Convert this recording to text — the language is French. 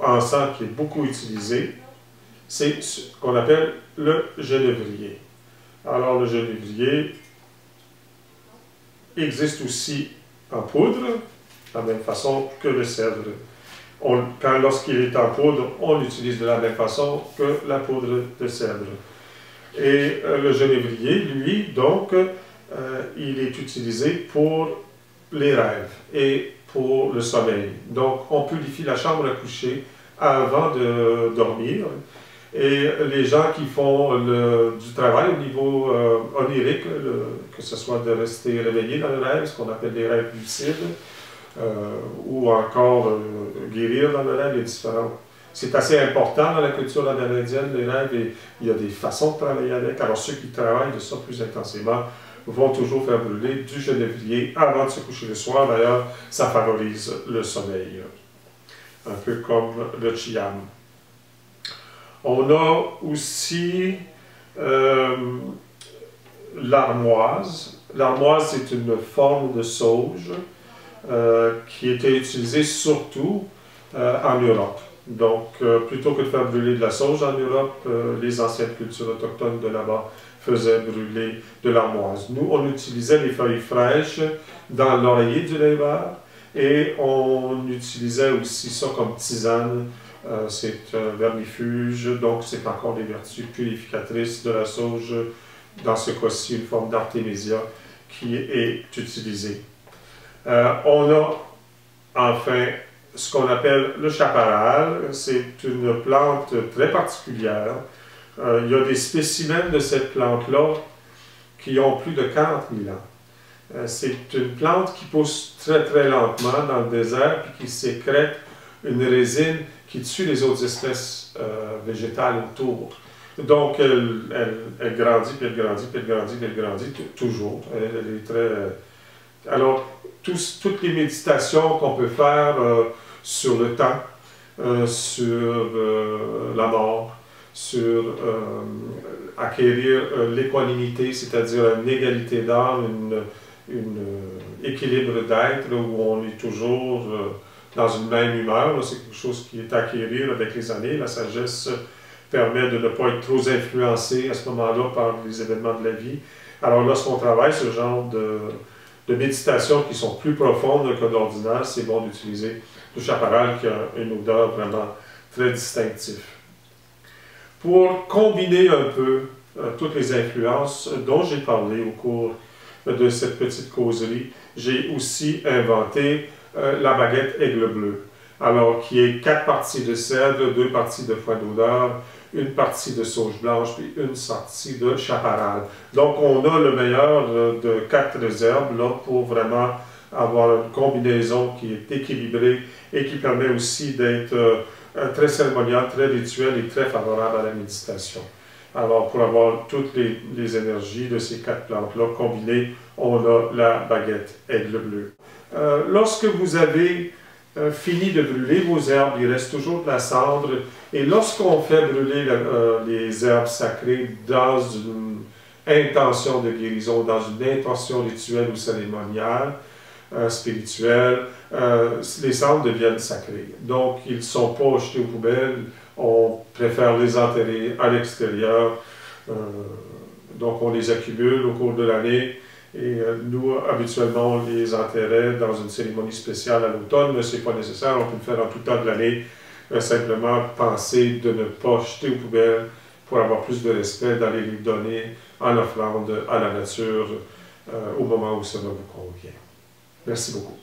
encens qui est beaucoup utilisé, c'est ce qu'on appelle le genévrier. Alors le genévrier existe aussi en poudre, de la même façon que le cèdre. Lorsqu'il est en poudre, on l'utilise de la même façon que la poudre de cèdre. Et le genévrier, lui, donc, il est utilisé pour les rêves et pour le sommeil. Donc, on purifie la chambre à coucher avant de dormir. Et les gens qui font du travail au niveau onirique, que ce soit de rester réveillé dans le rêve, ce qu'on appelle les rêves lucides, ou encore guérir dans le rêve, il y a différents. C'est assez important dans la culture amérindienne, les rêves, et il y a des façons de travailler avec. Alors ceux qui travaillent de ça plus intensément vont toujours faire brûler du genévrier avant de se coucher le soir. D'ailleurs, ça favorise le sommeil, un peu comme le chiam. On a aussi l'armoise. L'armoise, c'est une forme de sauge qui était utilisée surtout en Europe. Donc, plutôt que de faire brûler de la sauge en Europe, les anciennes cultures autochtones de là-bas faisaient brûler de l'armoise. Nous, on utilisait les feuilles fraîches dans l'oreiller du lèvre et on utilisait aussi ça comme tisane. C'est un vermifuge, donc c'est encore des vertus purificatrices de la sauge, dans ce cas-ci une forme d'artémisia qui est utilisée. On a enfin ce qu'on appelle le chaparral. C'est une plante très particulière. Il y a des spécimens de cette plante-là qui ont plus de 40 000 ans. C'est une plante qui pousse très très lentement dans le désert et qui sécrète une résine qui tue les autres espèces végétales autour. Donc, elle grandit, puis elle grandit, puis elle grandit, puis elle grandit, toujours. Elle est très... Alors, toutes les méditations qu'on peut faire sur le temps, sur la mort, sur acquérir l'équanimité, c'est-à-dire une égalité d'âme, un équilibre d'être, où on est toujours dans une même humeur. C'est quelque chose qui est à acquérir avec les années. La sagesse permet de ne pas être trop influencé à ce moment-là par les événements de la vie. Alors lorsqu'on travaille ce genre de méditations qui sont plus profondes que d'ordinaire, c'est bon d'utiliser le chaparral qui a une odeur vraiment très distinctive. Pour combiner un peu toutes les influences dont j'ai parlé au cours de cette petite causerie, j'ai aussi inventé la baguette aigle bleu. Alors, qui est 4 parties de cèdre, 2 parties de foie d'odeur, 1 partie de sauge blanche, puis 1 partie de chaparral. Donc, on a le meilleur de 4 herbes là, pour vraiment avoir une combinaison qui est équilibrée et qui permet aussi d'être très cérémoniale, très rituelle et très favorable à la méditation. Alors, pour avoir toutes les énergies de ces 4 plantes-là combinées, on a la baguette aigle bleu. Lorsque vous avez fini de brûler vos herbes, il reste toujours de la cendre. Et lorsqu'on fait brûler les herbes sacrées dans une intention de guérison, dans une intention rituelle ou cérémoniale, spirituelle, les cendres deviennent sacrées. Donc, ils ne sont pas jetés aux poubelles. On préfère les enterrer à l'extérieur. Donc, on les accumule au cours de l'année. Et nous, habituellement, on les enterrait dans une cérémonie spéciale à l'automne, mais ce n'est pas nécessaire, on peut le faire en tout temps de l'année. Simplement penser de ne pas jeter aux poubelles pour avoir plus de respect, d'aller les donner en offrande à la nature au moment où cela vous convient. Merci beaucoup.